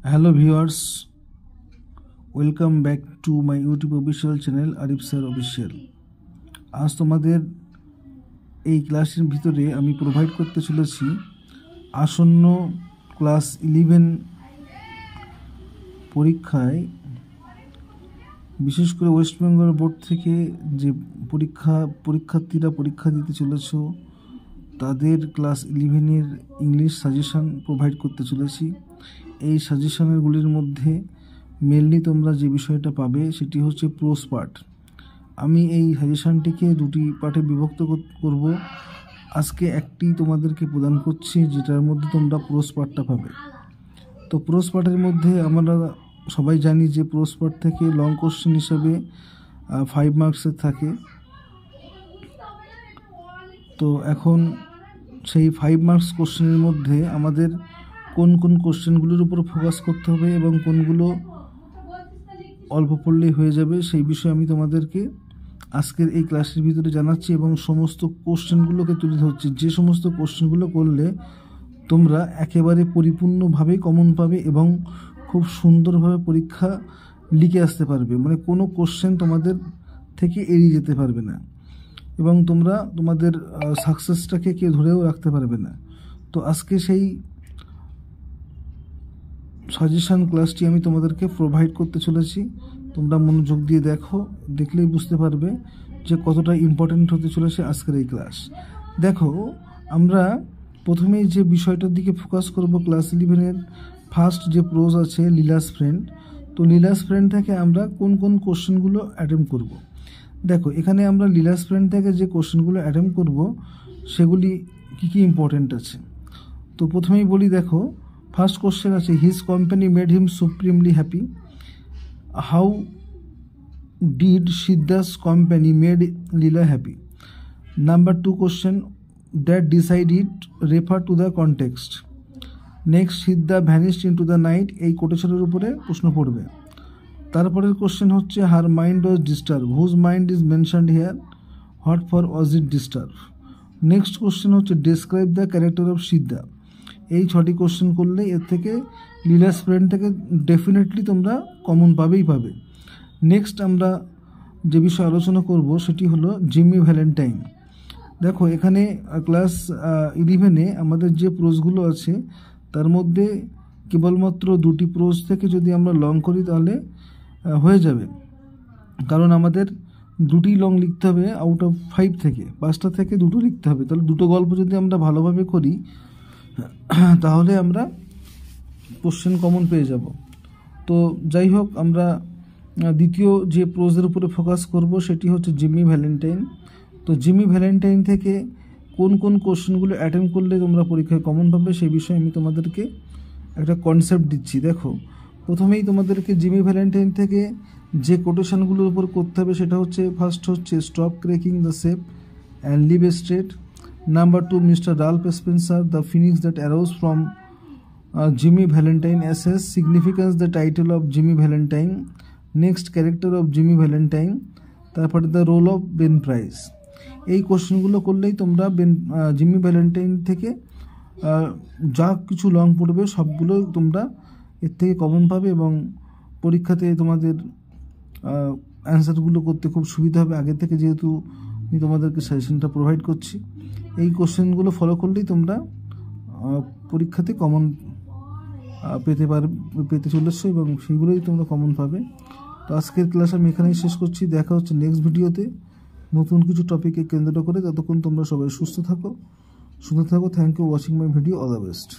Hello viewers, welcome back to my YouTube official channel Arif Sir Official। আজ তোমাদের এই ক্লাসের ভিতরে আমি প্রোভাইড করতে চলেছি আসন্ন ক্লাস 11 পরীক্ষায় বিশেষ করে ওয়েস্ট বেঙ্গল বোর্ড থেকে যে পরীক্ষার্থীরা পরীক্ষা দিতে চলেছ তাদের ক্লাস 11 এর ইংলিশ সাজেশন প্রোভাইড করতে চলেছি। এই সাজেশনগুলির মধ্যে মেনলি তোমরা যে বিষয়টা পাবে সেটি হচ্ছে প্রোজ পার্ট। আমি এই সাজেশনটিকে দুটি পার্টে বিভক্ত করব। আজকে একটি তোমাদেরকে প্রদান করছি যেটার মধ্যে তোমরা প্রোজ পার্টটা পাবে। তো প্রোজ পার্টের মধ্যে আমরা সবাই জানি যে প্রোজ পার্ট থেকে লং কোশ্চেন হিসেবে 5 মার্কসের থাকে। তো এখন সেই 5 মার্কস কোশ্চেনের মধ্যে আমাদের কোন কোন কোশ্চেনগুলোর উপর ফোকাস করতে হবে এবং কোনগুলো অল্প পড়লেই হয়ে যাবে সেই বিষয়ে আমি তোমাদেরকে আজকের এই ক্লাসের ভিতরে জানাচ্ছি এবং সমস্ত কোশ্চেনগুলোকে তুলে ধরছি। যে সমস্ত কোশ্চেনগুলো করলে তোমরা একেবারে পরিপূর্ণভাবে কমন পাবে এবং খুব সুন্দরভাবে পরীক্ষা লিখে আসতে পারবে, মানে কোনো কোশ্চেন তোমাদের থেকে এড়িয়ে যেতে পারবে না এবং তোমরা তোমাদের সাকসেসটাকে কেউ ধরেও রাখতে পারবে না। তো আজকে সেই সাজেশন ক্লাসটি আমি তোমাদেরকে প্রোভাইড করতে চলেছি। তোমরা মনোযোগ দিয়ে দেখলেই বুঝতে পারবে যে কতটা ইম্পর্ট্যান্ট হতে চলেছে আজকের এই ক্লাস। দেখো, আমরা প্রথমেই যে বিষয়টার দিকে ফোকাস করব ক্লাস 11 এর ফার্স্ট যে প্রোজ আছে লীলাস ফ্রেন্ড। তো লীলাস ফ্রেন্ড থেকে আমরা কোন কোন কোশ্চেনগুলো অ্যাটেম্প করব। দেখো, এখানে আমরা লীলাস ফ্রেন্ড থেকে যে কোশ্চেনগুলো অ্যাটেম্প করব সেগুলি কি ইম্পর্ট্যান্ট আছে। তো প্রথমেই বলি, দেখো ফার্স্ট কোশ্চেন আছে his company made him supremely happy. How did Siddha's company made Leela happy. Number 2 question that decided refer to the context. Next Siddha vanished into the night, এই কোটেশনের উপরে প্রশ্ন পড়বে। তারপরের কোশ্চেন হচ্ছে her mind was disturb, whose mind is mentioned here, what for was it disturb. Next question হচ্ছে describe the character of Siddha. এই 6টি কোশ্চেন করলে এর থেকে লীলাস ফ্রেন্ড থেকে ডেফিনেটলি তোমরা কমন পাবে। নেক্সট আমরা যে বিষয়ে আলোচনা করব সেটি হলো জিমি ভ্যালেন্টাইন। দেখো, এখানে ক্লাস 11-এ আমাদের যে প্রোজগুলো আছে তার মধ্যে কেবলমাত্র 2টি প্রোজ থেকে যদি আমরা লং করি তাহলে হয়ে যাবে, কারণ আমাদের 2টি লং লিখতে হবে আউট অফ 5 থেকে, 5টা থেকে 2টো লিখতে হবে। তাহলে 2টো গল্প যদি আমরা ভালোভাবে করি তাহলে আমরা কোশ্চেন কমন পেয়ে যাব। তো যাই হোক, আমরা দ্বিতীয় যে প্রোজের উপরে ফোকাস করব সেটি হচ্ছে জিমি ভ্যালেন্টাইন। তো জিমি ভ্যালেন্টাইন থেকে কোন কোন কোশ্চেনগুলো অ্যাটেম্প করলে তোমরা পরীক্ষায় কমন পাবে সেই বিষয়ে আমি তোমাদেরকে একটা কনসেপ্ট দিচ্ছি। দেখো, প্রথমেই তোমাদেরকে জিমি ভ্যালেন্টাইন থেকে যে কোটেশনগুলোর উপর করতে হবে সেটা হচ্ছে ফার্স্ট হচ্ছে stop cracking the shape and live straight. Number 2, Mr. Ralph Spencer, the phoenix that arose from Jimmy Valentine assess significance the title of Jimmy Valentine. Next, character of Jimmy Valentine. তারপরে the role of Ben Price। এই কোশ্চেনগুলো করলেই তোমরা Jimmy Valentine থেকে যা কিছু long পড়বে সবগুলো তোমরা এর থেকে কমন পাবে এবং পরীক্ষাতে তোমাদের অ্যান্সারগুলো করতে খুব সুবিধা হবে। আগে থেকে যেহেতু আমি তোমাদেরকে সাজেশনটা প্রোভাইড করছি, এই কোশ্চেনগুলো ফলো করলেই তোমরা পরীক্ষাতে কমন পেতে চলেছো এবং সেইগুলোই তোমরা কমন পাবে। তো আজকের ক্লাস আমি এখানেই শেষ করছি। দেখা হচ্ছে নেক্সট ভিডিওতে নতুন কিছু টপিকে কেন্দ্র করে। ততক্ষণ তোমরা সবাই সুস্থ থাকো। Thank you watching my video. All the best.